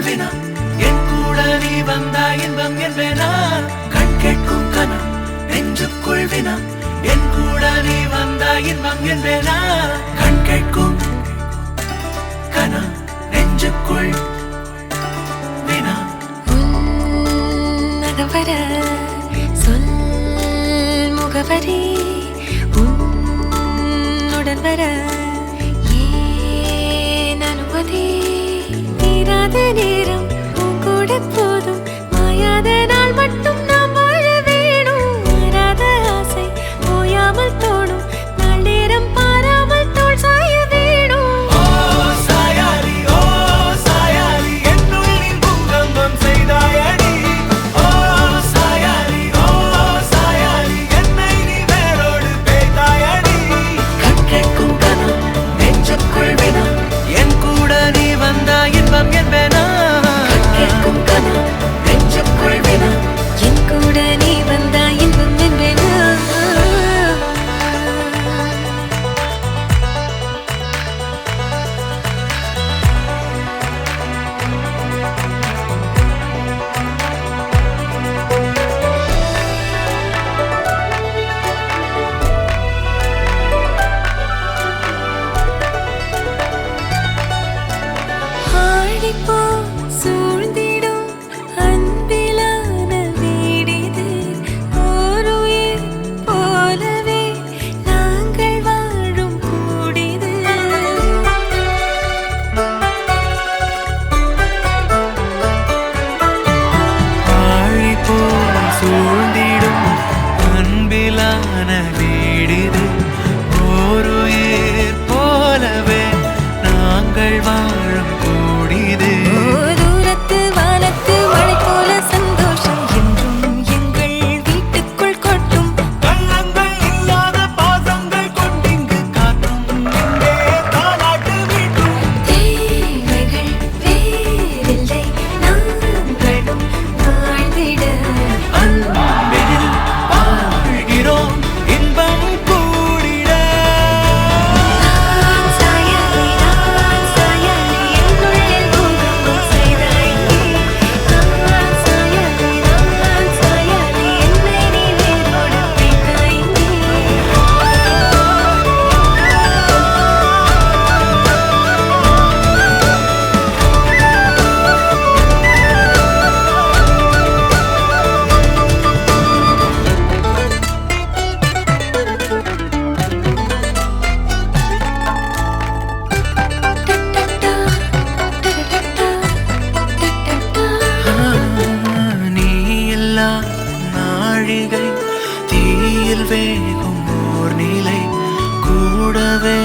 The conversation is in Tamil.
வினா என் கூட நீ வந்தா இன்பம் என்பேனா கண் கேட்கும் கனா நெஞ்சுக்குள் வினா என் கூட நீ வந்தா இன்பம் என்பேனா கண் கேட்கும் கனா நெஞ்சுக்குள் வினா நகவர சொல் முகவரி உன்னுடன் வர ஏன் அனுமதி தீராத நேரம் உன் கூட போதும் மாயாத நாள் மட்டும் நாம் வாழ வேணும் மாறாத ஆசை ஓயாமல் தோணும் நாள் நேரம் பாராமல் தோள் சாய வேணும் ஓ சாயாரி என்னுள் நீ பூகம்பம் செய்தாயடி ஓ சாயாரி என்னை நீ வேரோடு பேய்த்தாயடி கண் கேட்கும் கனா நெஞ்சுக்குள் வினா என் கூட நீ வந்தா இன்பம் என்பேனா கண் கேட்கும் கனா நெஞ்சுக்குள் வினா என் கூட நீ வந்தா இன்பம் என்பேனா ஆடிப்போ சூழ்ந்திடும் அன்பிலான வீடிது ஒரு உயிர் போலவே நாங்கள் வாழும் கூடிது ஆழிப்போல் சூழ்ந்திடும் அன்பிலான வீடிது ஓருயிர் போலவே நாங்கள் வாழும் கூடிது தூரத்து வானத்து மழை போல சந்தோஷம் என்றும் எங்கள் வீட்டுக்குள் கொட்டும் கள்ளங்கள் இல்லாத பாசங்கள் கொண்டிங்கு காற்றும் இங்கே தாலாட்டு வீட்டும் தேவைகள் வேறில்லை நாங்களும் வாழ்ந்திட அன்பினில் வாழ்கிறோம் இன்பம் கூடிட நான் சாயலை என்னுள்ளே பூகம்பம் செய்தாய் நான் சாயலை என்னை நீ வேரோடு பிடித்தாய் நீ இல்லா நாழிகை தீயில் வேகும் ஓர் நிலை கூடவே